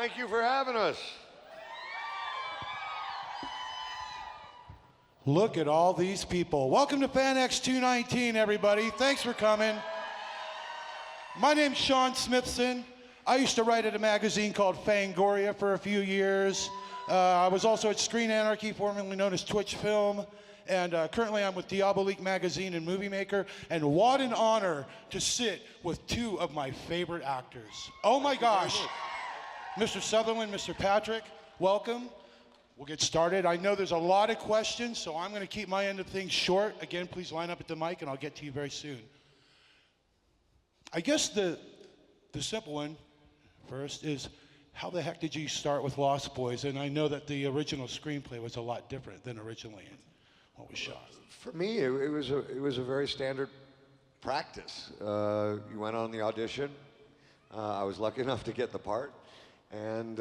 Thank you for having us. Look at all these people. Welcome to FanX 219, everybody. Thanks for coming. My name's Sean Smithson. I used to write at a magazine called Fangoria for a few years. I was also at Screen Anarchy, formerly known as Twitch Film. And currently I'm with Diabolique Magazine and Movie Maker. And what an honor to sit with two of my favorite actors. Oh my gosh. Mr. Sutherland, Mr. Patric, welcome. We'll get started. I know there's a lot of questions, so I'm going to keep my end of things short. Again, please line up at the mic, and I'll get to you very soon. I guess the simple one first is, how the heck did you start with Lost Boys? And I know that the original screenplay was a lot different than originally what was shot. For me, it was a very standard practice. You went on the audition. I was lucky enough to get the part, and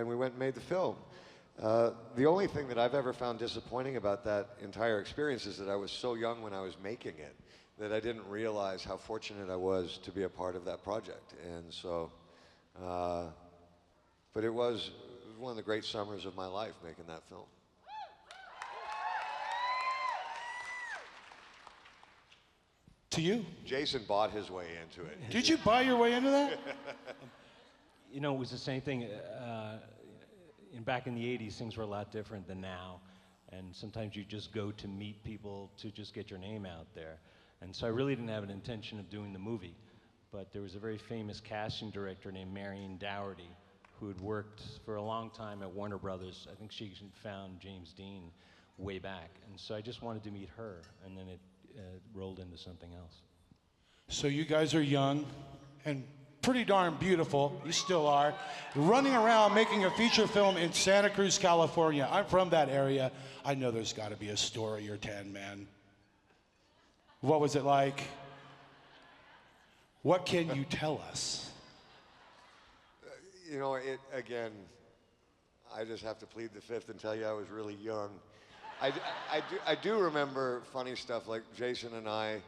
we went and made the film. The only thing that I've ever found disappointing about that entire experience is that I was so young when I was making it that I didn't realize how fortunate I was to be a part of that project. And so, but it was one of the great summers of my life making that film. To you? Jason bought his way into it. Did you buy your way into that? You know, it was the same thing. Back in the 80s, things were a lot different than now. And sometimes you just go to meet people to just get your name out there. And so I really didn't have an intention of doing the movie. But there was a very famous casting director named Marion Dougherty who had worked for a long time at Warner Brothers. I think she found James Dean way back. And so I just wanted to meet her. And then it rolled into something else. So you guys are young and pretty darn beautiful, you still are, running around making a feature film in Santa Cruz, California. I'm from that area. I know there's got to be a story or 10, man. What was it like? What can you tell us? You know, again, I just have to plead the fifth and tell you I was really young. I do remember funny stuff, like Jason and I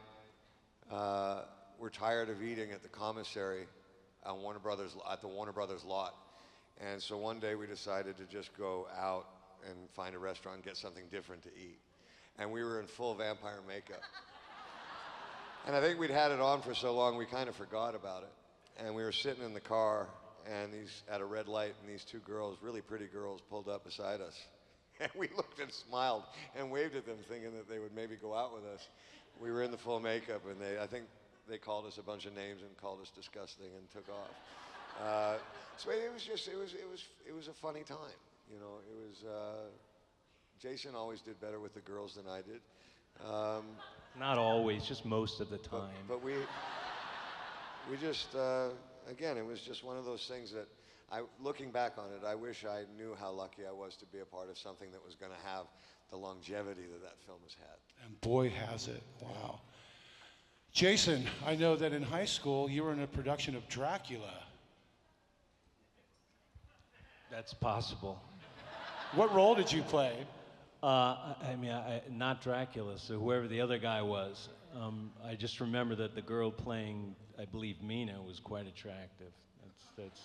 were tired of eating at the commissary on at the Warner Brothers lot. And so one day we decided to just go out and find a restaurant and get something different to eat. And we were in full vampire makeup. And I think we'd had it on for so long we kind of forgot about it. And we were sitting in the car and at a red light, and these two girls, really pretty girls, pulled up beside us. And we looked and smiled and waved at them, thinking that they would maybe go out with us. We were in the full makeup, and I think they called us a bunch of names and called us disgusting and took off. So it was a funny time. You know, it was, Jason always did better with the girls than I did. Not always, just most of the time. But we just, again, it was just one of those things that, looking back on it, I wish I knew how lucky I was to be a part of something that was going to have the longevity that film has had. And boy, has it. Wow. Jason, I know that in high school you were in a production of Dracula. That's possible. What role did you play? Not Dracula, so whoever the other guy was. I just remember that the girl playing, I believe, Mina was quite attractive. That's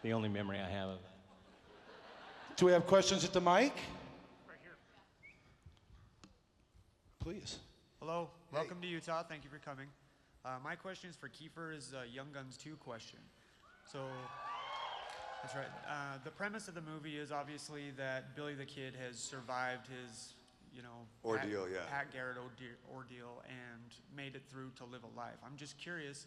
the only memory I have of it. Do we have questions at the mic? Right here. Please. Hello, welcome to Utah. Thank you for coming. My question is for Kiefer's Young Guns 2 question. So, that's right. The premise of the movie is obviously that Billy the Kid has survived his, ordeal, Pat Garrett ordeal and made it through to live a life. I'm just curious,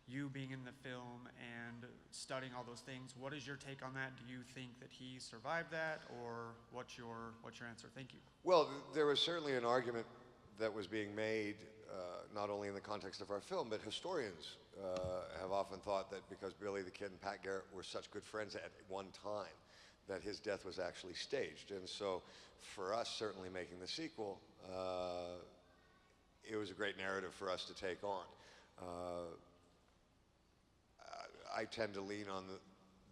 you being in the film and studying all those things, what is your take on that? Do you think that he survived that, or what's your answer? Thank you. Well, there was certainly an argument that was being made, not only in the context of our film, but historians have often thought that because Billy the Kid and Pat Garrett were such good friends at one time, that his death was actually staged. And so for us, certainly making the sequel, it was a great narrative for us to take on. I tend to lean on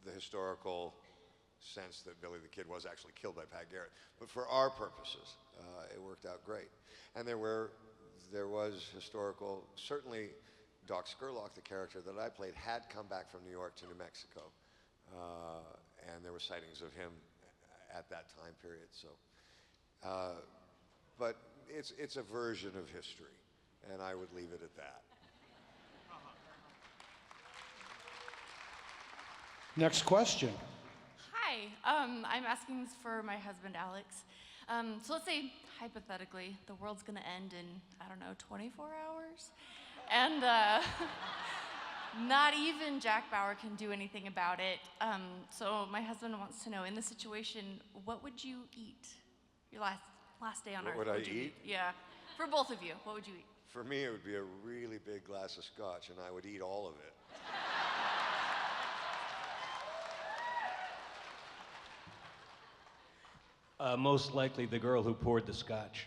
the historical sense that Billy the Kid was actually killed by Pat Garrett. But for our purposes, it worked out great. And there was historical, certainly Doc Scurlock, the character that I played, had come back from New York to New Mexico and there were sightings of him at that time period. So, but it's a version of history, and I would leave it at that. Next question. Hi, I'm asking this for my husband, Alex. So let's say, hypothetically, the world's gonna end in, I don't know, 24 hours? And not even Jack Bauer can do anything about it. So my husband wants to know, in this situation, what would you eat? Your last day on Earth. What would I you eat? Yeah, for both of you, what would you eat? For me, it would be a really big glass of scotch, and I would eat all of it. Most likely the girl who poured the scotch.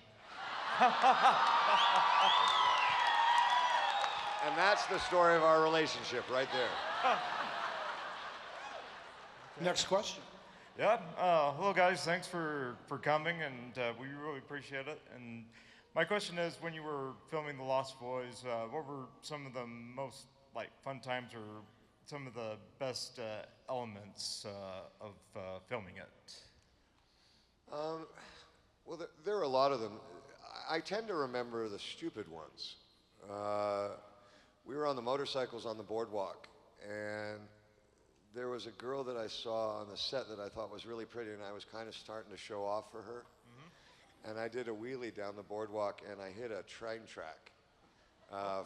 And that's the story of our relationship right there. Next question. Yeah, hello guys, thanks for coming, and we really appreciate it. And my question is, when you were filming The Lost Boys, what were some of the most fun times or some of the best elements of filming it? Well, there are a lot of them. I tend to remember the stupid ones. We were on the motorcycles on the boardwalk, and there was a girl that I saw on the set that I thought was really pretty, and I was kind of starting to show off for her. And I did a wheelie down the boardwalk, and I hit a train track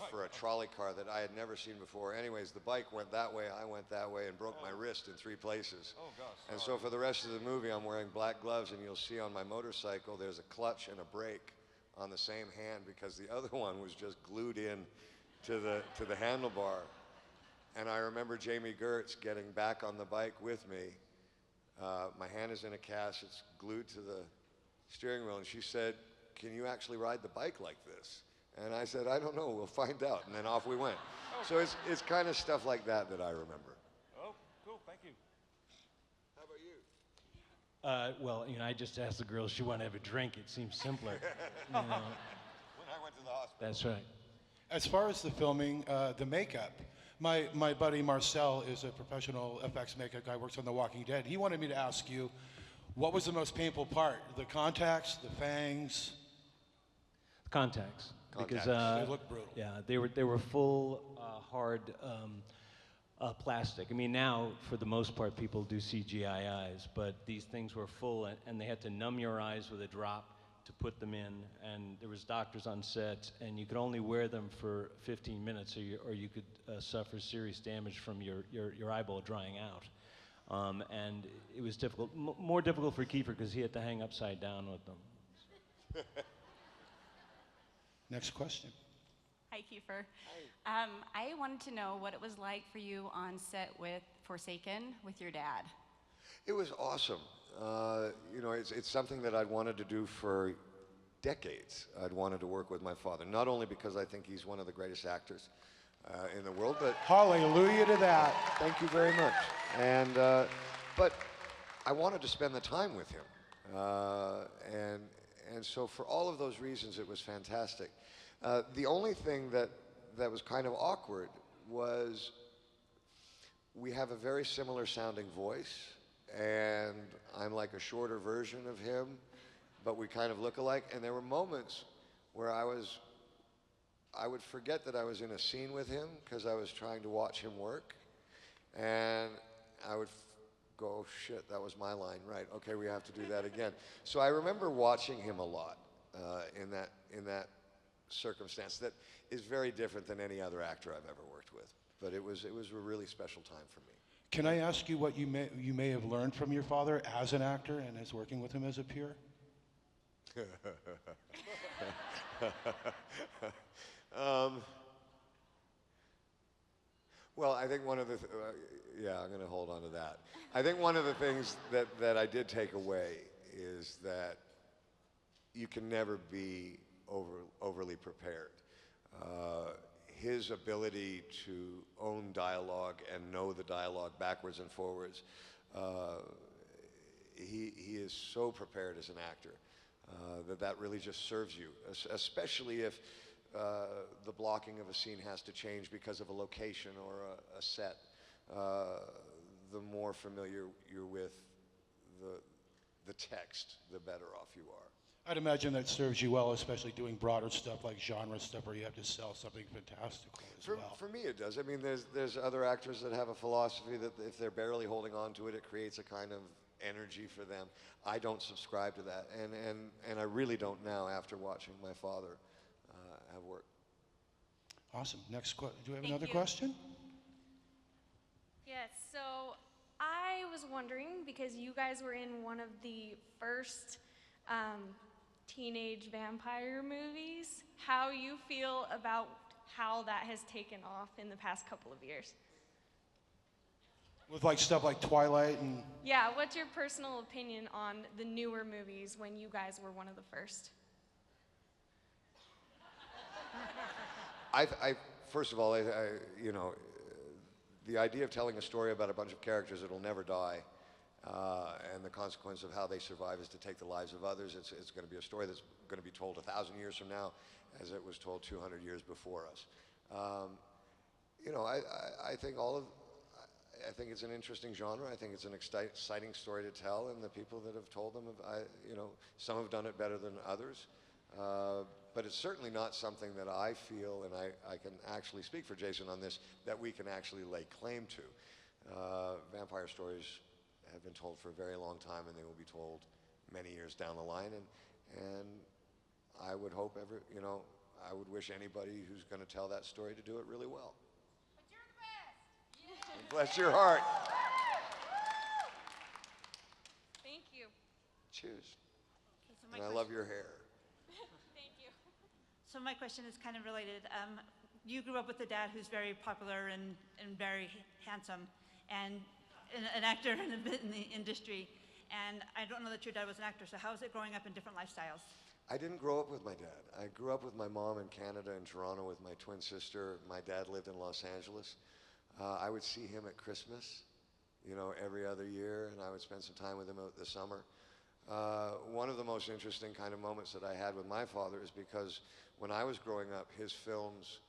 for a trolley car that I had never seen before. Anyways, the bike went that way, I went that way, and broke my wrist in 3 places. Oh gosh. And so for the rest of the movie, I'm wearing black gloves, and you'll see on my motorcycle there's a clutch and a brake on the same hand because the other one was just glued in to the handlebar. And I remember Jamie Gertz getting back on the bike with me. My hand is in a cast, it's glued to the steering wheel, and she said, "Can you actually ride the bike like this?" And I said, "I don't know, we'll find out." And then off we went. So it's kind of stuff like that I remember. Oh, cool, thank you. How about you? Well, I just asked the girl if she wanted to have a drink. It seems simpler. When I went to the hospital. That's right. As far as the filming, the makeup, my buddy Marcel is a professional FX makeup guy, works on The Walking Dead. He wanted me to ask you, what was the most painful part? The contacts, the fangs? Contacts. Because They look brutal. yeah, they were full hard plastic. I mean, now for the most part people do CGI eyes, but these things were full, and they had to numb your eyes with a drop to put them in. And there was doctors on set, and you could only wear them for 15 minutes, or you could suffer serious damage from your eyeball drying out. And it was difficult, more difficult for Kiefer because he had to hang upside down with them. Next question. Hi, Kiefer. I wanted to know what it was like for you on set with Forsaken with your dad. It was awesome. It's something that I'd wanted to do for decades. I'd wanted to work with my father, not only because I think he's one of the greatest actors in the world, but Hallelujah to that. thank you very much. And but I wanted to spend the time with him, and so for all of those reasons, it was fantastic. The only thing that was kind of awkward was we have a very similar sounding voice, and I'm like a shorter version of him, but we kind of look alike. And there were moments where I would forget that I was in a scene with him because I was trying to watch him work, and I would go, "Oh shit, that was my line, right? Okay, we have to do that again." So I remember watching him a lot in that circumstance. That is very different than any other actor I've ever worked with. But it was a really special time for me. Can I ask you what you may have learned from your father as an actor and as working with him as a peer? Well, I think one of the I'm going to hold on to that. I think one of the things that I did take away is that you can never be overly prepared. His ability to own dialogue and know the dialogue backwards and forwards, he is so prepared as an actor that really just serves you, especially if the blocking of a scene has to change because of a location or a set. The more more familiar you're with the text, the better off you are. I'd imagine that serves you well, especially doing broader stuff like genre stuff where you have to sell something fantastical as well. For me, it does. I mean, there's other actors that have a philosophy that if they're barely holding on to it, it creates a kind of energy for them. I don't subscribe to that, and I really don't now after watching my father have work. Awesome. Next question. Do we have Thank another you. question? Yes, so I was wondering, because you guys were in one of the first teenage vampire movies, how you feel about how that has taken off in the past couple of years. With like stuff like Twilight and... Yeah, what's your personal opinion on the newer movies when you guys were one of the first? First of all, you know, the idea of telling a story about a bunch of characters that'll never die, and the consequence of how they survive is to take the lives of others. It's going to be a story that's going to be told 1,000 years from now, as it was told 200 years before us. You know, I think I think it's an interesting genre. I think it's an exciting story to tell, and the people that have told them, you know, some have done it better than others. But it's certainly not something that I feel, and I can actually speak for Jason on this, that we can actually lay claim to. Vampire stories have been told for a very long time, and they will be told many years down the line. And I would hope you know, I would wish anybody who's going to tell that story to do it really well. But you're the best! Yeah. Bless your heart. Thank you. Cheers. Okay, so And I love your hair. Thank you. So my question is kind of related. You grew up with a dad who's very popular and very handsome, and an actor and a bit in the industry. And I don't know that your dad was an actor, so how is it growing up in different lifestyles? I didn't grow up with my dad. I grew up with my mom in Canada and Toronto with my twin sister. My dad lived in Los Angeles. I would see him at Christmas, you know, every other year, and I would spend some time with him out the summer. One of the most interesting kind of moments that I had with my father is because when I was growing up, his films,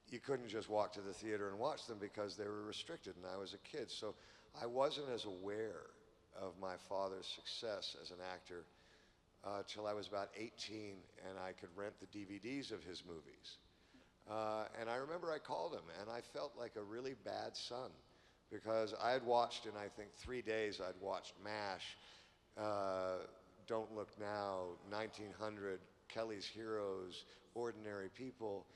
you couldn't just walk to the theater and watch them because they were restricted, and I was a kid. So I wasn't as aware of my father's success as an actor till I was about 18, and I could rent the DVDs of his movies. And I remember I called him, and I felt like a really bad son because I had watched in, I think, 3 days, I'd watched MASH, Don't Look Now, 1900, Kelly's Heroes, Ordinary People,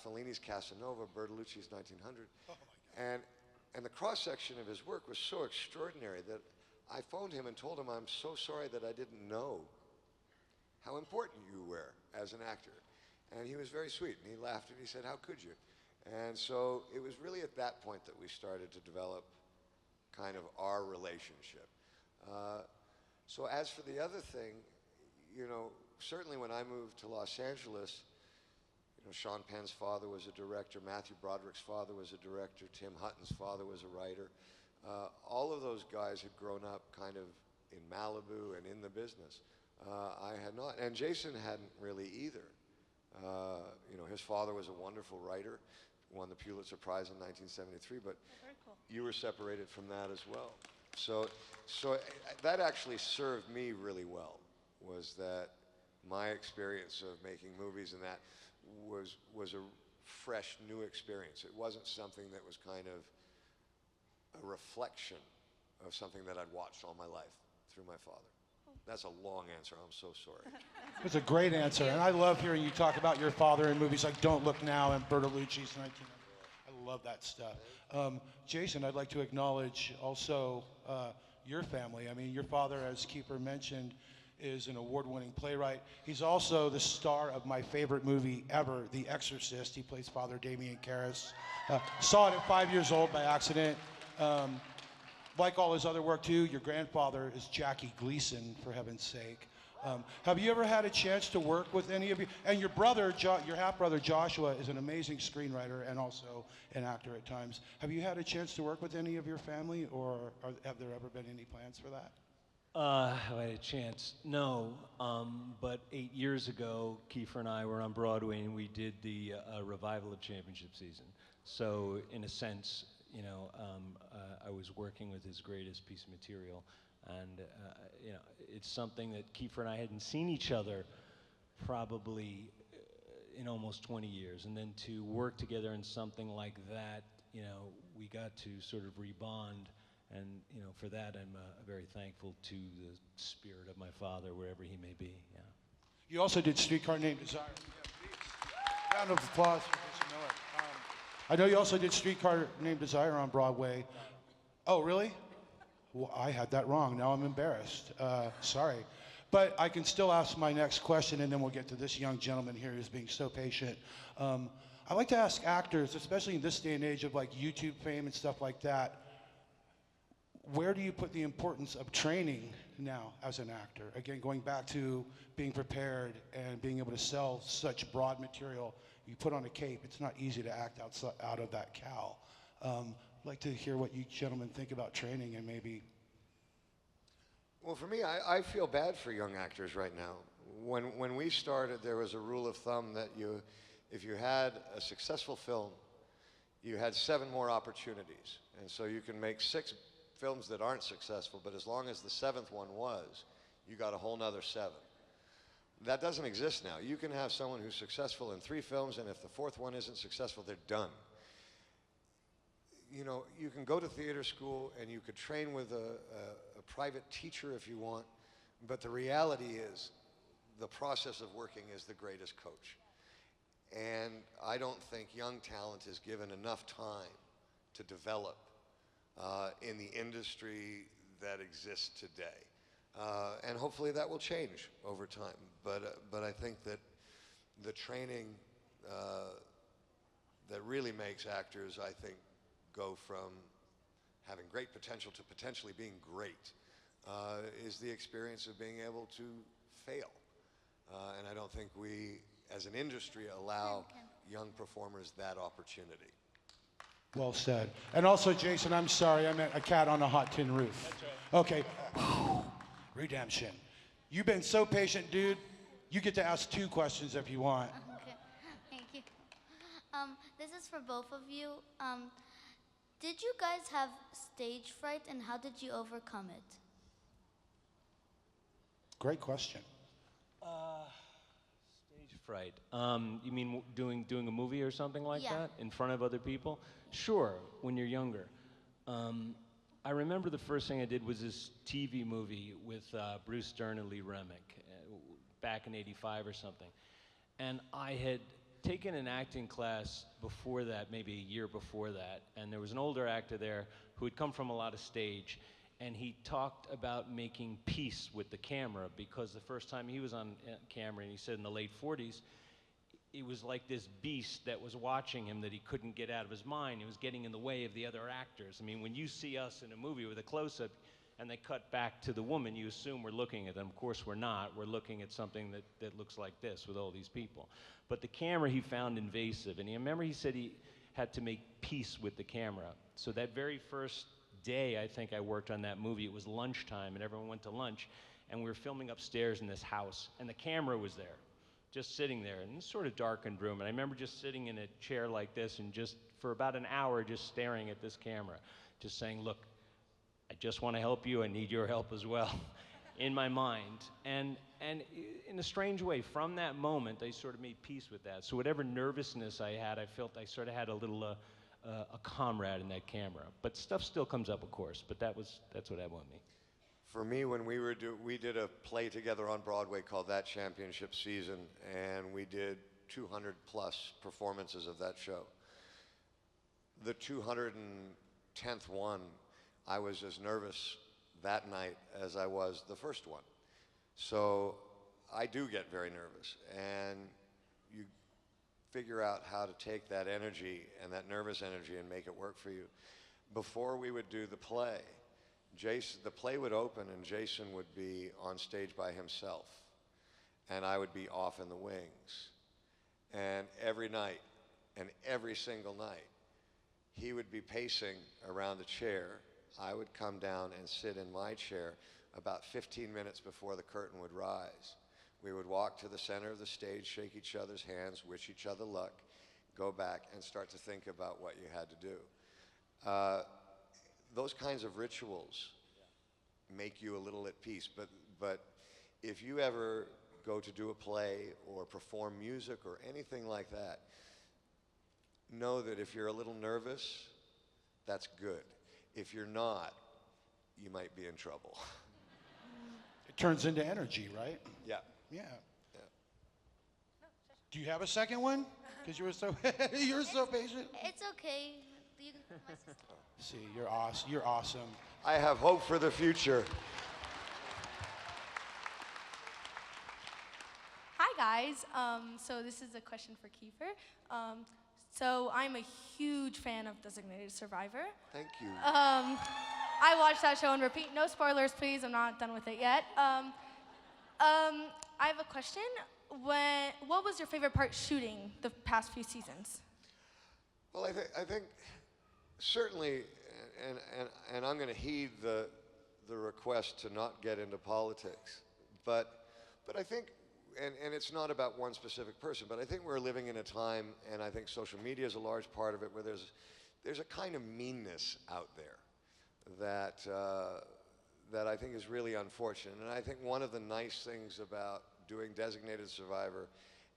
Fellini's Casanova, Bertolucci's 1900. Oh my God. And the cross-section of his work was so extraordinary that I phoned him and told him I'm so sorry that I didn't know how important you were as an actor. And he was very sweet, and he laughed and he said, "How could you?" And so it was really at that point that we started to develop kind of our relationship. So as for the other thing, you know, certainly when I moved to Los Angeles, you know, Sean Penn's father was a director, Matthew Broderick's father was a director, Tim Hutton's father was a writer. All of those guys had grown up kind of in Malibu and in the business. I had not, and Jason hadn't really either. You know, his father was a wonderful writer, won the Pulitzer Prize in 1973, but Very cool. you were separated from that as well. So that actually served me really well, was that my experience of making movies and that was a fresh, new experience. It wasn't something that was kind of a reflection of something that I'd watched all my life through my father. That's a long answer. I'm so sorry. It's a great answer, and I love hearing you talk about your father in movies like Don't Look Now and Bertolucci's 1900. I love that stuff. Jason, I'd like to acknowledge also your family. I mean, your father, as Kiefer mentioned, is an award-winning playwright. He's also the star of my favorite movie ever, The Exorcist. He plays Father Damien Karras. Saw it at 5 years old by accident. Like all his other work too, your grandfather is Jackie Gleason, for heaven's sake. Have you ever had a chance to work with any of you? And your brother, your half-brother Joshua, is an amazing screenwriter and also an actor at times. Have you had a chance to work with any of your family, or have there ever been any plans for that? Have I had a chance? No, but 8 years ago, Kiefer and I were on Broadway and we did the revival of Championship Season. So in a sense, you know, I was working with his greatest piece of material. And you know, it's something that Kiefer and I hadn't seen each other probably in almost 20 years. And then to work together in something like that, you know, we got to sort of rebond. And you know, for that, I'm very thankful to the spirit of my father, wherever he may be. Yeah. You also did Streetcar Named Desire. Yeah, please. Round of applause for Jason Miller. I know you also did Streetcar Named Desire on Broadway. Oh, really? Well, I had that wrong. Now I'm embarrassed. Sorry. But I can still ask my next question, and then we'll get to this young gentleman here who's being so patient. I like to ask actors, especially in this day and age of like YouTube fame and stuff like that, where do you put the importance of training now as an actor? Again, going back to being prepared and being able to sell such broad material. You put on a cape, it's not easy to act out of that cowl. I'd like to hear what you gentlemen think about training and maybe. Well, for me, I feel bad for young actors right now. When we started, there was a rule of thumb that if you had a successful film, you had 7 more opportunities. And so you can make 6 films that aren't successful, but as long as the 7th one was, you got a whole nother 7. That doesn't exist now. You can have someone who's successful in 3 films, and if the 4th one isn't successful, they're done. You know, you can go to theater school and you could train with a private teacher if you want, but the reality is the process of working is the greatest coach. And I don't think young talent is given enough time to develop in the industry that exists today. And hopefully that will change over time. But I think that the training that really makes actors, I think, go from having great potential to potentially being great is the experience of being able to fail. And I don't think we, as an industry, allow young performers that opportunity. Well said. And also, Jason, I'm sorry, I meant a cat on a hot tin roof. That's right. Okay. Redemption. You've been so patient, dude. You get to ask 2 questions if you want. Okay. Thank you. This is for both of you. Did you guys have stage fright, and how did you overcome it? Great question. Stage fright. You mean doing a movie or something like Yeah. that in front of other people? Sure, when you're younger. I remember the first thing I did was this TV movie with Bruce Dern and Lee Remick back in '85 or something. And I had taken an acting class before that, maybe a year before that, and there was an older actor there who had come from a lot of stage, and he talked about making peace with the camera, because the first time he was on camera, and he said in the late 40s, it was like this beast that was watching him that he couldn't get out of his mind. It was getting in the way of the other actors. I mean, when you see us in a movie with a close-up and they cut back to the woman, you assume we're looking at them. Of course we're not. We're looking at something that looks like this with all these people. But the camera he found invasive, and remember he said he had to make peace with the camera. So that very first day I think I worked on that movie, it was lunchtime and everyone went to lunch, and we were filming upstairs in this house, and the camera was there, just sitting there in this sort of darkened room. And I remember just sitting in a chair like this and just for about an hour just staring at this camera, just saying, look, I just want to help you, I need your help as well, in my mind. And in a strange way, from that moment, I sort of made peace with that. So whatever nervousness I had, I felt I sort of had a little a comrade in that camera. But stuff still comes up, of course, but that's what happened with me. For me, when we did a play together on Broadway called That Championship Season, and we did 200 plus performances of that show. The 210th one, I was as nervous that night as I was the first one. So I do get very nervous, and you figure out how to take that energy and that nervous energy and make it work for you. Before we would do the play, the play would open and Jason would be on stage by himself, and I would be off in the wings. And every night, and every single night, he would be pacing around the chair. I would come down and sit in my chair about 15 minutes before the curtain would rise. We would walk to the center of the stage, shake each other's hands, wish each other luck, go back and start to think about what you had to do. those kinds of rituals make you a little at peace. But if you ever go to do a play or perform music or anything like that, know that if you're a little nervous, that's good. If you're not, you might be in trouble. It turns into energy, right? Yeah. Yeah. Do you have a second one? Because you were so you're so patient. It's okay. My sister. See, you're awesome. You're awesome. I have hope for the future. Hi guys. So this is a question for Kiefer. So I'm a huge fan of Designated Survivor. Thank you. I watched that show on repeat. No spoilers, please. I'm not done with it yet. I have a question. What was your favorite part shooting the past few seasons? Well, I think certainly, and I'm going to heed the request to not get into politics, but I think, and it's not about one specific person, but I think we're living in a time, and I think social media is a large part of it, where there's a kind of meanness out there that I think is really unfortunate. And I think one of the nice things about doing Designated Survivor,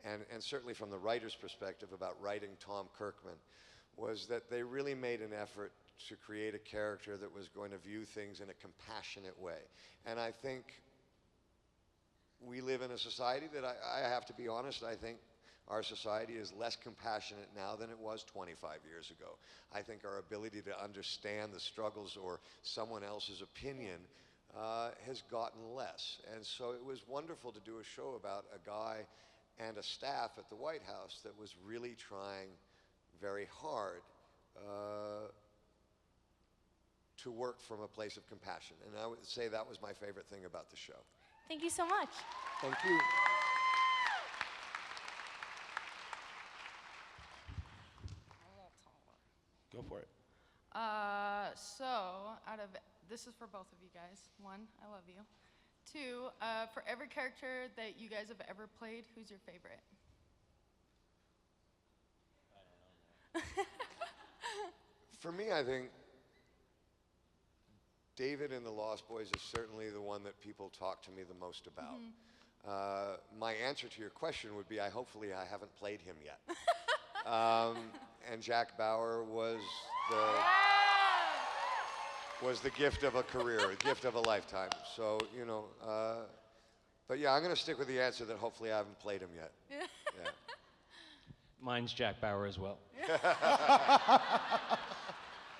and certainly from the writer's perspective about writing Tom Kirkman, was that they really made an effort to create a character that was going to view things in a compassionate way. And I think we live in a society that I have to be honest, I think our society is less compassionate now than it was 25 years ago. I think our ability to understand the struggles or someone else's opinion has gotten less. And so it was wonderful to do a show about a guy and a staff at the White House that was really trying very hard to work from a place of compassion. And I would say that was my favorite thing about the show. Thank you so much. Thank you. Go for it. So, this is for both of you guys. One, I love you. Two, for every character that you guys have ever played, who's your favorite? For me, I think David in The Lost Boys is certainly the one that people talk to me the most about. My answer to your question would be, hopefully I haven't played him yet. And Jack Bauer was the gift of a career, a gift of a lifetime. So, you know, but yeah, I'm going to stick with the answer that hopefully I haven't played him yet. Yeah. Mine's Jack Bauer as well.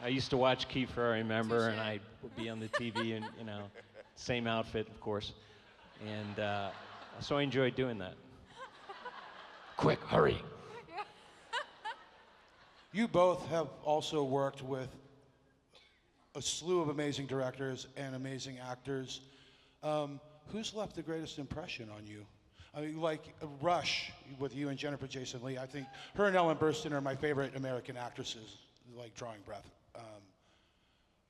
I used to watch Kiefer, I remember, and I would be on the TV and, you know, same outfit, of course. And so I enjoyed doing that. Quick, hurry. You both have also worked with a slew of amazing directors and amazing actors. Who's left the greatest impression on you? I mean, like Rush with you and Jennifer Jason Leigh. I think her and Ellen Burstyn are my favorite American actresses, like drawing breath.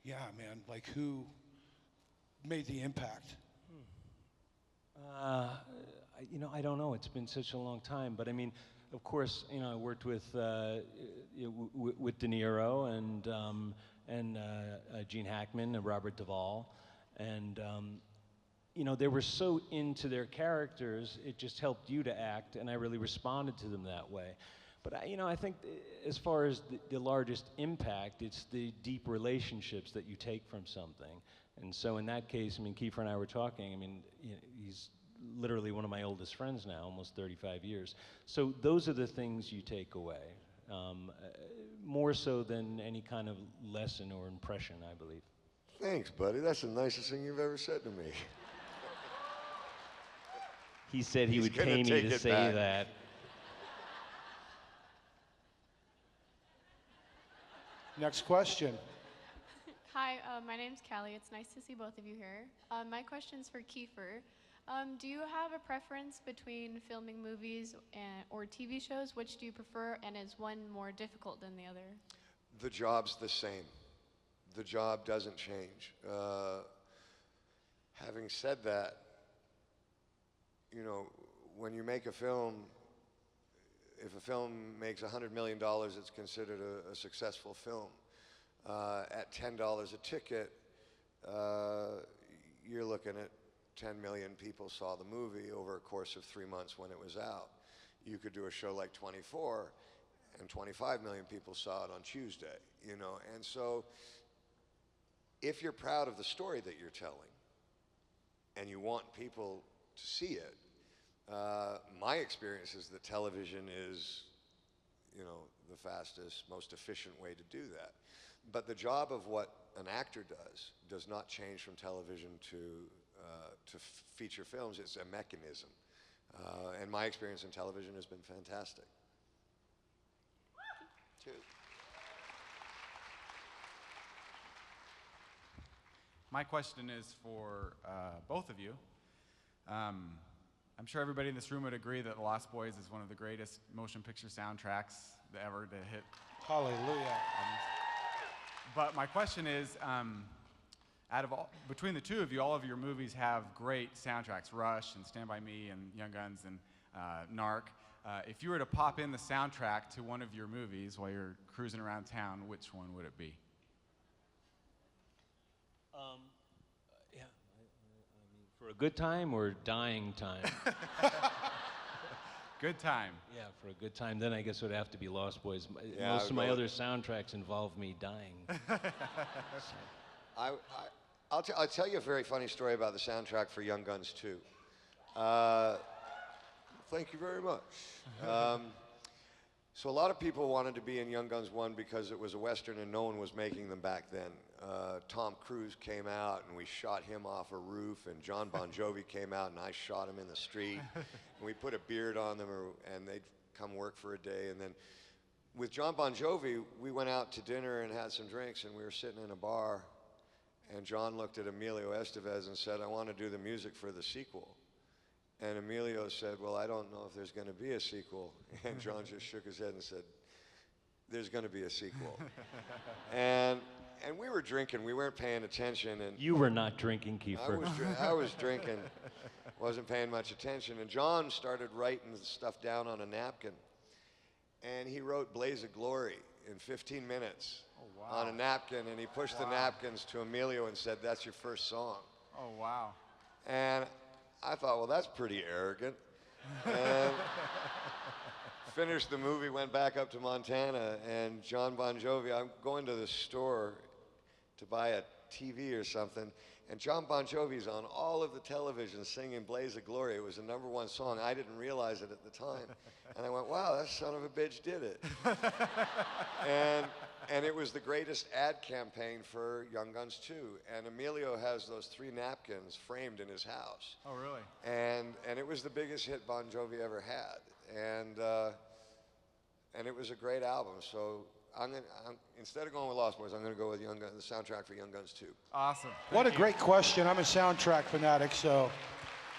Yeah, man, like who made the impact? You know, I don't know. It's been such a long time, but I mean, of course, you know, I worked with De Niro and Gene Hackman and Robert Duvall, and you know, they were so into their characters, it just helped you to act, and I really responded to them that way. But you know, I think as far as the largest impact, it's the deep relationships that you take from something. And so in that case, I mean, Kiefer and I were talking, I mean, he's literally one of my oldest friends now, almost 35 years. So those are the things you take away, more so than any kind of lesson or impression, I believe. Thanks, buddy. That's the nicest thing you've ever said to me. He said he would pay me to say that. Next question. Hi, my name's Callie. It's nice to see both of you here. My question's for Kiefer. Do you have a preference between filming movies or TV shows? Which do you prefer, and is one more difficult than the other? The job's the same. The job doesn't change. Having said that, you know, when you make a film, if a film makes $100 million, it's considered a successful film. at $10 a ticket, you're looking at 10 million people saw the movie over a course of 3 months when it was out. You could do a show like 24, and 25 million people saw it on Tuesday, you know. And so, if you're proud of the story that you're telling, and you want people to see it, my experience is that television is, you know, the fastest, most efficient way to do that. But the job of what an actor does not change from television to feature films. It's a mechanism. And my experience in television has been fantastic. Two. My question is for both of you. I'm sure everybody in this room would agree that The Lost Boys is one of the greatest motion picture soundtracks ever to hit. Hallelujah. But my question is, between the two of you, all of your movies have great soundtracks, Rush and Stand By Me and Young Guns and Narc. If you were to pop in the soundtrack to one of your movies while you're cruising around town, which one would it be? Yeah, I mean, for a good time or dying time? Good time. Yeah, for a good time. Then I guess it would have to be Lost Boys. Yeah, Most of my other soundtracks involve me dying. I'll tell you a very funny story about the soundtrack for Young Guns 2. Thank you very much. So a lot of people wanted to be in Young Guns 1 because it was a Western and no one was making them back then. Tom Cruise came out and we shot him off a roof, and John Bon Jovi came out and I shot him in the street. And we put a beard on them and they'd come work for a day. And then with John Bon Jovi, we went out to dinner and had some drinks, and we were sitting in a bar, and John looked at Emilio Estevez and said, "I want to do the music for the sequel." And Emilio said, "Well, I don't know if there's going to be a sequel." And John just shook his head and said, "There's going to be a sequel." and we were drinking. We weren't paying attention. And You were not drinking, Kiefer. I was drinking, wasn't paying much attention. And John started writing the stuff down on a napkin. And he wrote Blaze of Glory in 15 minutes on a napkin. And he pushed the napkins to Emilio and said, "That's your first song." Oh, wow. And I thought, well, that's pretty arrogant. And finished the movie, went back up to Montana, and John Bon Jovi, I'm going to the store to buy a TV or something, and John Bon Jovi's on all of the television singing Blaze of Glory. It was the #1 song. I didn't realize it at the time. And I went, wow, that son of a bitch did it. And it was the greatest ad campaign for Young Guns 2. And Emilio has those 3 napkins framed in his house. Oh, really? And it was the biggest hit Bon Jovi ever had. And it was a great album. So instead of going with Lost Boys, I'm going to go with Young Guns, the soundtrack for Young Guns 2. Awesome. What a great question. I'm a soundtrack fanatic, so.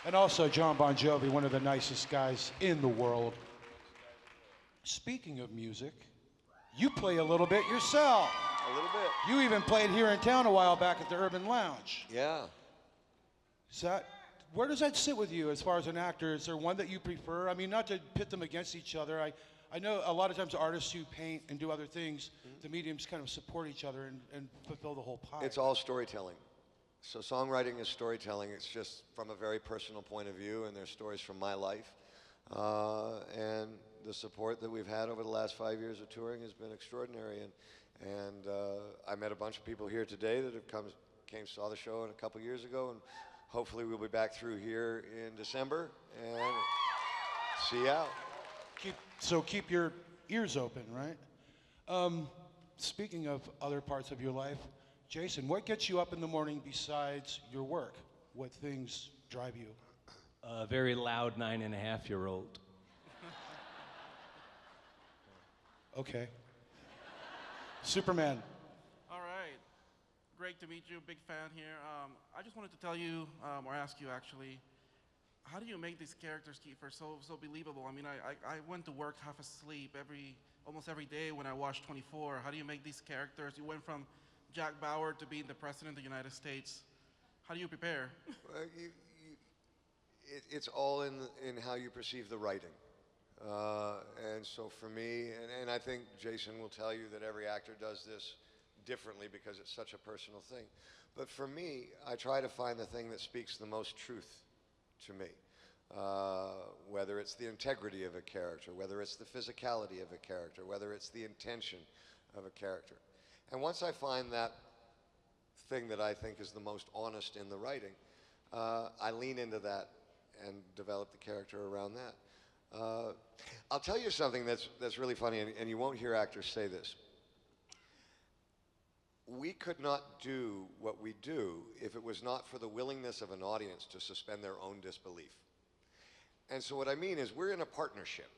And also John Bon Jovi, one of the nicest guys in the world. Speaking of music, you play a little bit yourself. A little bit. You even played here in town a while back at the Urban Lounge. Yeah. Where does that sit with you as far as an actor? Is there one that you prefer? I mean, not to pit them against each other. I know a lot of times artists who paint and do other things, the mediums kind of support each other and fulfill the whole pie. It's all storytelling. So songwriting is storytelling. It's just from a very personal point of view, and there's stories from my life. And the support that we've had over the last 5 years of touring has been extraordinary. And I met a bunch of people here today that have saw the show a couple years ago, and hopefully we'll be back through here in December and see you out. Keep your ears open, right? Speaking of other parts of your life, Jason, what gets you up in the morning besides your work? What things drive you? A very loud 9.5-year-old. Okay. Superman. All right. Great to meet you. Big fan here. I just wanted to tell you, or ask you actually, how do you make these characters, Kiefer, so believable? I mean, I went to work half asleep almost every day when I watched 24. How do you make these characters? You went from Jack Bauer to being the President of the United States. How do you prepare? Well, it's all in how you perceive the writing. And so for me, and I think Jason will tell you that every actor does this differently because it's such a personal thing. But for me, I try to find the thing that speaks the most truth to me. Whether it's the integrity of a character, whether it's the physicality of a character, whether it's the intention of a character. And once I find that thing that I think is the most honest in the writing, I lean into that and develop the character around that. I'll tell you something that's really funny, and you won't hear actors say this. We could not do what we do if it was not for the willingness of an audience to suspend their own disbelief. And so what I mean is we're in a partnership.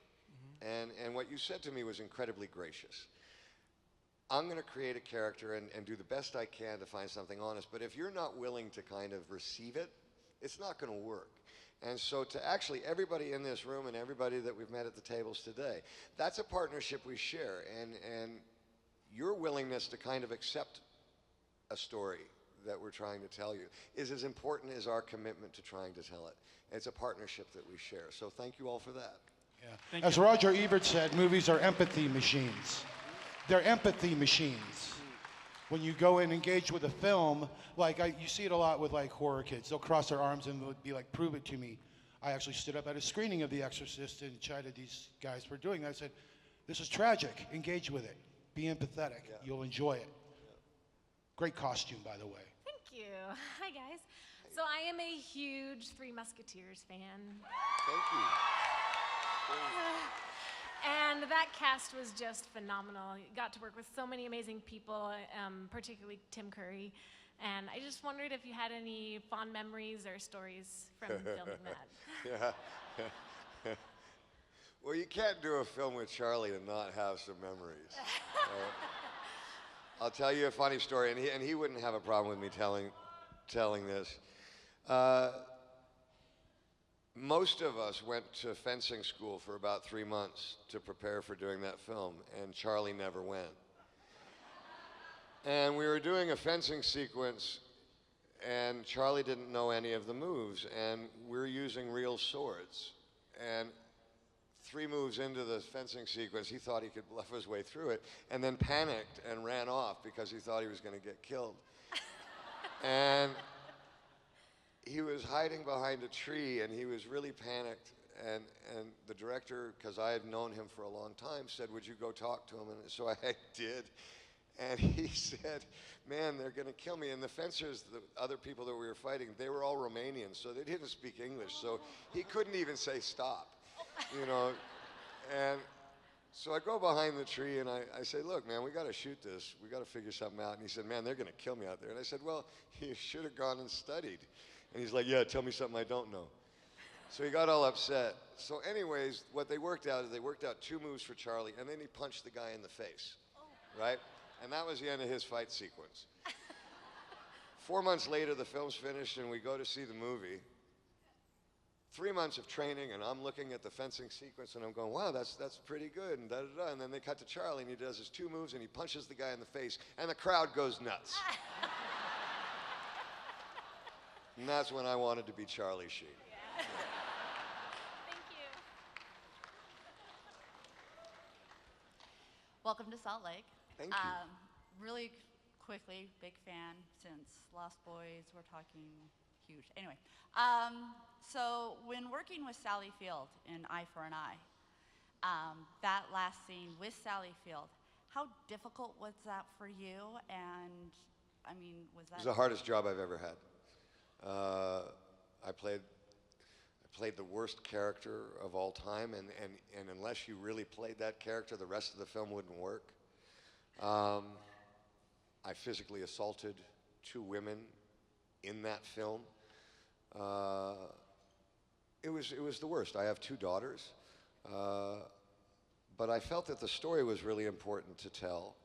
And what you said to me was incredibly gracious. I'm going to create a character and do the best I can to find something honest, but if you're not willing to kind of receive it, it's not going to work. And so to actually everybody in this room and everybody that we've met at the tables today, that's a partnership we share. And your willingness to kind of accept a story that we're trying to tell you is as important as our commitment to trying to tell it. It's a partnership that we share. So thank you all for that. Yeah. As Roger Ebert said, movies are empathy machines. They're empathy machines. When you go and engage with a film, like you see it a lot with like horror kids. They'll cross their arms and be like, prove it to me. I actually stood up at a screening of The Exorcist and chided these guys for doing that. I said, this is tragic. Engage with it. Be empathetic. Yeah. You'll enjoy it. Yeah. Great costume, by the way. Thank you. Hi, guys. So I am a huge Three Musketeers fan. Thank you. And that cast was just phenomenal. Got to work with so many amazing people, particularly Tim Curry. And I just wondered if you had any fond memories or stories from filming that. Yeah. Well, you can't do a film with Charlie and not have some memories. I'll tell you a funny story, and he wouldn't have a problem with me telling this. Most of us went to fencing school for about 3 months to prepare for doing that film, and Charlie never went. And we were doing a fencing sequence, and Charlie didn't know any of the moves, and we're using real swords. And 3 moves into the fencing sequence, he thought he could bluff his way through it, and then panicked and ran off because he thought he was going to get killed. And he was hiding behind a tree, and he was really panicked. And the director, because I had known him for a long time, said, would you go talk to him? And so I did. And he said, man, they're going to kill me. And the fencers, the other people that we were fighting, they were all Romanian, so they didn't speak English. So he couldn't even say stop, you know. And so I go behind the tree, and I say, look, man, we got to shoot this. We got to figure something out. And he said, man, they're going to kill me out there. And I said, well, you should have gone and studied. And he's like, yeah, tell me something I don't know. So he got all upset. So anyways, what they worked out is they worked out 2 moves for Charlie, and then he punched the guy in the face, right? And that was the end of his fight sequence. 4 months later, the film's finished, and we go to see the movie. 3 months of training, and I'm looking at the fencing sequence, and I'm going, wow, that's pretty good, and da-da-da. And then they cut to Charlie, and he does his 2 moves, and he punches the guy in the face, and the crowd goes nuts. And that's when I wanted to be Charlie Sheen. Yeah. Thank you. Welcome to Salt Lake. Thank you. Really quickly, big fan since Lost Boys, we're talking huge. Anyway, so when working with Sally Field in Eye for an Eye, that last scene with Sally Field, how difficult was that for you? And I mean, was that? It was the hardest job I've ever had. I played the worst character of all time, and unless you really played that character, the rest of the film wouldn't work. I physically assaulted 2 women in that film. It was the worst. I have 2 daughters, but I felt that the story was really important to tell,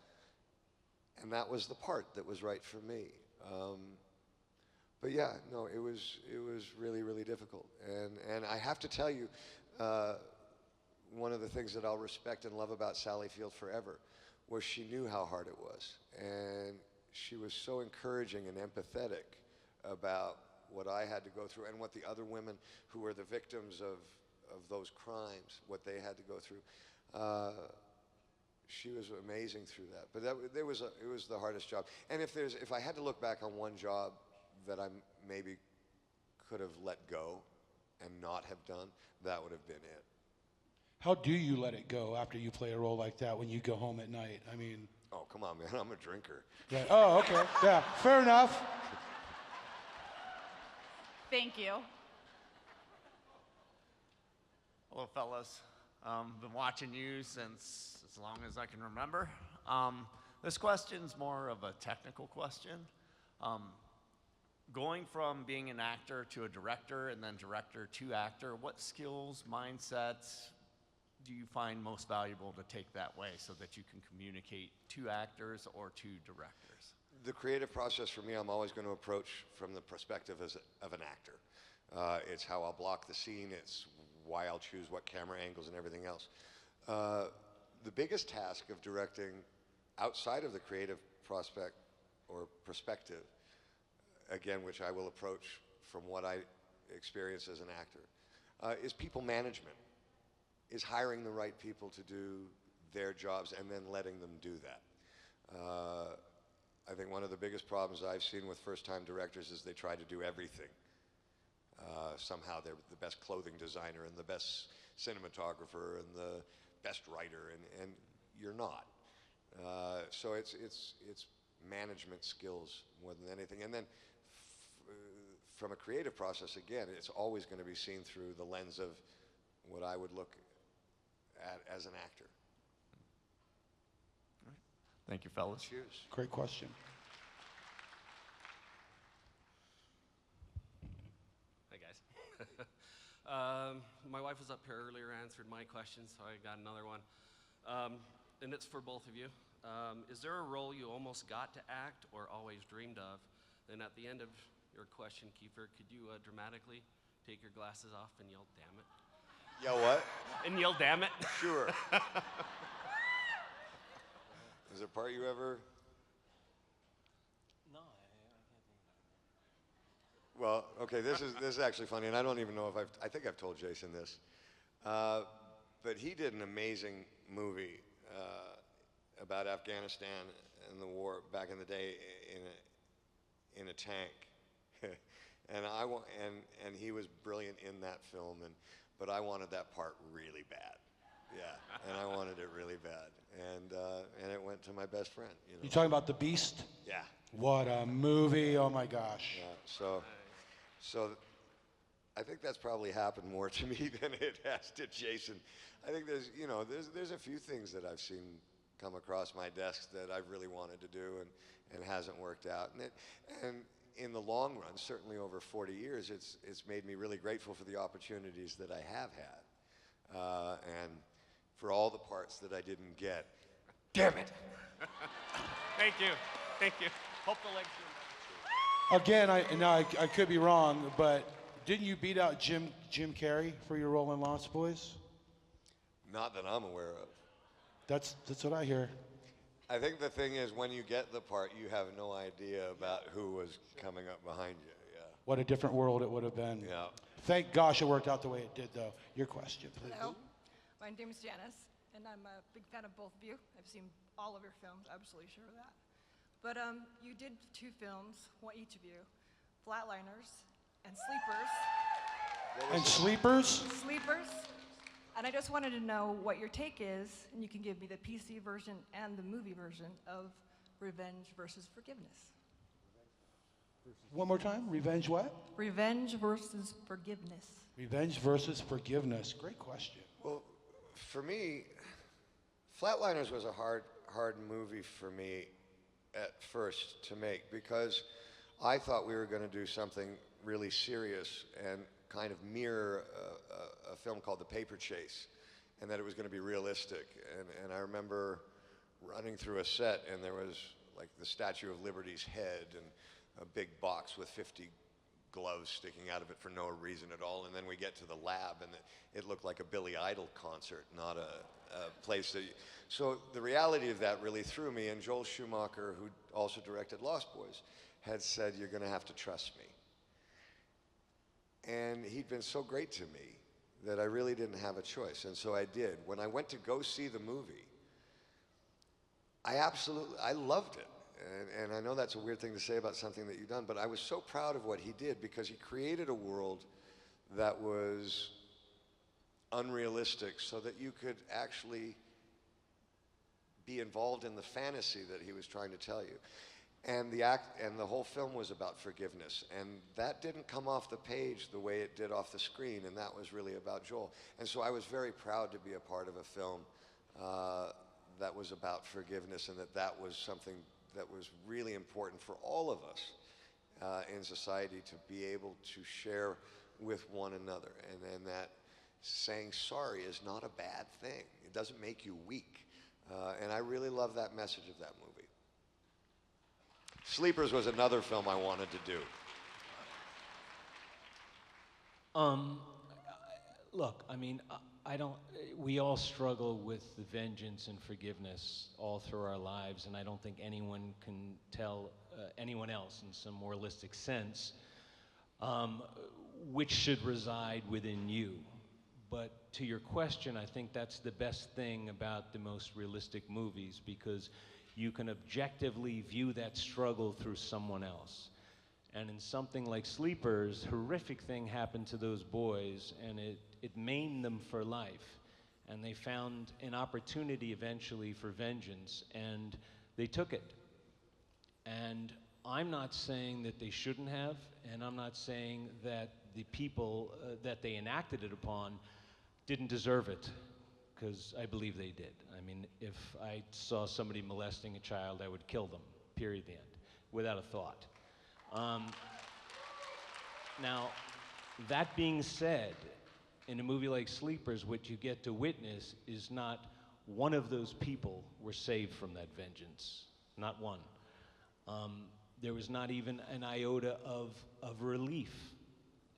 and that was the part that was right for me. But yeah, no, it was really, really difficult. And I have to tell you, one of the things that I'll respect and love about Sally Field forever was she knew how hard it was. And she was so encouraging and empathetic about what I had to go through and what the other women who were the victims of those crimes, what they had to go through. she was amazing through that. But it was the hardest job. And if I had to look back on one job that I maybe could have let go and not have done, that would have been it. How do you let it go after you play a role like that when you go home at night? I mean. Oh, come on, man, I'm a drinker. Right. Oh, okay. Yeah, fair enough. Thank you. Hello, fellas. Been watching you since as long as I can remember. This question's more of a technical question. Going from being an actor to a director and then director to actor, what skills, mindsets do you find most valuable to take that way so that you can communicate to actors or to directors? The creative process for me, I'm always going to approach from the perspective of an actor. It's how I'll block the scene. It's why I'll choose what camera angles and everything else. The biggest task of directing outside of the creative prospect or perspective, again, which I will approach from what I experience as an actor, is people management, is hiring the right people to do their jobs and then letting them do that. I think one of the biggest problems I've seen with first-time directors is they try to do everything. Somehow they're the best clothing designer and the best cinematographer and the best writer, and you're not. So it's management skills more than anything. And then from a creative process, again, it's always going to be seen through the lens of what I would look at as an actor. Thank you, fellas. Cheers. Great question. Hi, guys. My wife was up here earlier, answered my question, so I got another one. And it's for both of you. Is there a role you almost got to act or always dreamed of? And at the end of your question, Kiefer, could you dramatically take your glasses off and yell, "Damn it"? Yell what? And yell, "Damn it"? Sure. Is there a part you ever? No, I can't think of that. Well, okay, this is actually funny, and I don't even know if I think I've told Jason this, but he did an amazing movie about Afghanistan and the war back in the day in a tank, and he was brilliant in that film, but I wanted that part really bad. Yeah, and I wanted it really bad, and it went to my best friend. You know? You talking about The Beast? Yeah. What a movie! Oh my gosh. Yeah. So, I think that's probably happened more to me than it has to Jason. I think there's a few things that I've seen come across my desk that I've really wanted to do and hasn't worked out. And in the long run, certainly over 40 years, it's made me really grateful for the opportunities that I have had. And for all the parts that I didn't get. Damn it! Thank you. Thank you. Hope the legs do. Again, I could be wrong, but didn't you beat out Jim Carrey for your role in Lost Boys? Not that I'm aware of. That's what I hear. I think the thing is, when you get the part, you have no idea about who was coming up behind you. Yeah. What a different world it would have been. Yeah. Thank gosh it worked out the way it did, though. Your question, please. Hello, my name is Janice, and I'm a big fan of both of you. I've seen all of your films, absolutely sure of that. But you did 2 films, one each of you, Flatliners and Sleepers. And Sleepers? Sleepers. And I just wanted to know what your take is, and you can give me the PC version and the movie version of Revenge versus Forgiveness. One more time. Revenge what? Revenge versus Forgiveness. Revenge versus Forgiveness. Great question. Well, for me, Flatliners was a hard movie for me at first to make because I thought we were going to do something really serious and kind of mirror a film called The Paper Chase, and that it was going to be realistic. And I remember running through a set, and there was like the Statue of Liberty's head and a big box with 50 gloves sticking out of it for no reason at all. And then we get to the lab, and it looked like a Billy Idol concert, not a place that. So the reality of that really threw me. And Joel Schumacher, who also directed Lost Boys, had said, "You're going to have to trust me." And he'd been so great to me that I really didn't have a choice. And so I did. When I went to go see the movie, I loved it. And I know that's a weird thing to say about something that you've done, but I was so proud of what he did because he created a world that was unrealistic so that you could actually be involved in the fantasy that he was trying to tell you. And the whole film was about forgiveness. And that didn't come off the page the way it did off the screen, and that was really about Joel. And so I was very proud to be a part of a film that was about forgiveness, and that was something that was really important for all of us in society to be able to share with one another. And that saying sorry is not a bad thing. It doesn't make you weak. And I really love that message of that movie. Sleepers was another film I wanted to do. Look, I mean, we all struggle with the vengeance and forgiveness all through our lives, and I don't think anyone can tell anyone else in some moralistic sense which should reside within you. But to your question, I think that's the best thing about the most realistic movies, because you can objectively view that struggle through someone else. And in something like Sleepers, horrific thing happened to those boys, and it maimed them for life. And they found an opportunity eventually for vengeance, and they took it. And I'm not saying that they shouldn't have, and I'm not saying that the people that they enacted it upon didn't deserve it, because I believe they did. I mean, if I saw somebody molesting a child, I would kill them, period, the end, without a thought. Now, that being said, in a movie like Sleepers, what you get to witness is not one of those people were saved from that vengeance, not one. There was not even an iota of relief.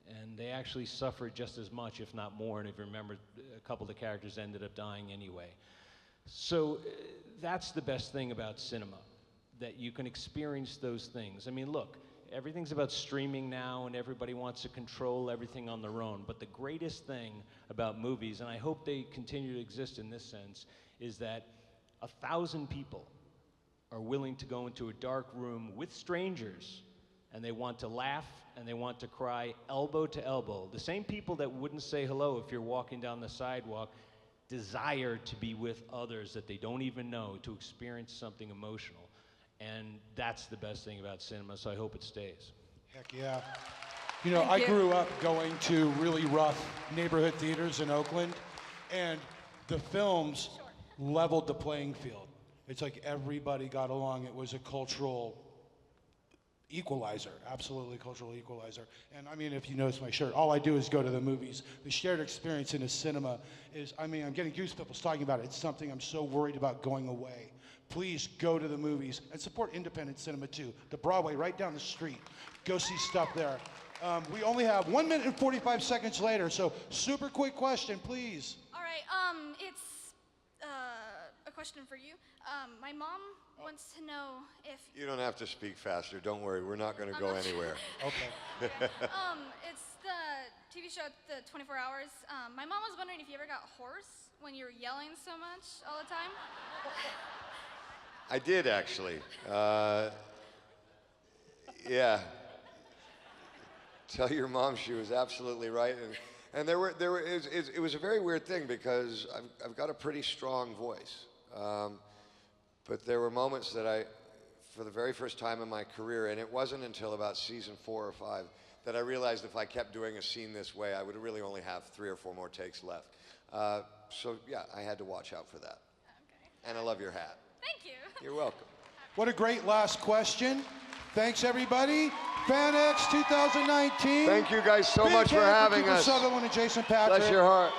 And they actually suffered just as much, if not more. And if you remember, a couple of the characters ended up dying anyway. So that's the best thing about cinema, that you can experience those things. I mean, look, everything's about streaming now, and everybody wants to control everything on their own. But the greatest thing about movies, and I hope they continue to exist in this sense, is that 1,000 people are willing to go into a dark room with strangers, and they want to laugh, and they want to cry elbow to elbow. The same people that wouldn't say hello if you're walking down the sidewalk desire to be with others that they don't even know, to experience something emotional. And that's the best thing about cinema, so I hope it stays. Heck yeah. You know, I grew up going to really rough neighborhood theaters in Oakland, and the films leveled the playing field. It's like everybody got along. It was a cultural equalizer, absolutely cultural equalizer. And I mean, if you notice my shirt, all I do is go to the movies. The shared experience in a cinema is, I mean, I'm getting goosebumps talking about it. It's something I'm so worried about going away. Please go to the movies and support independent cinema too. The Broadway right down the street. Go see stuff there. We only have 1 minute and 45 seconds later, so super quick question, please. All right, it's a question for you. My mom wants to know if... You don't have to speak faster. Don't worry. We're not going to go anywhere. Okay. It's the TV show, The 24 Hours. My mom was wondering if you ever got hoarse when you were yelling so much all the time. I did, actually. Yeah. Tell your mom she was absolutely right. And it was a very weird thing because I've got a pretty strong voice. But there were moments that for the very first time in my career, and it wasn't until about season 4 or 5, that I realized if I kept doing a scene this way, I would really only have 3 or 4 more takes left. So yeah, I had to watch out for that. Okay. And I love your hat. Thank you. You're welcome. What a great last question. Thanks, everybody. FanX 2019. Thank you guys so much for having us. Kiefer Sutherland and Jason Patric. Bless your heart.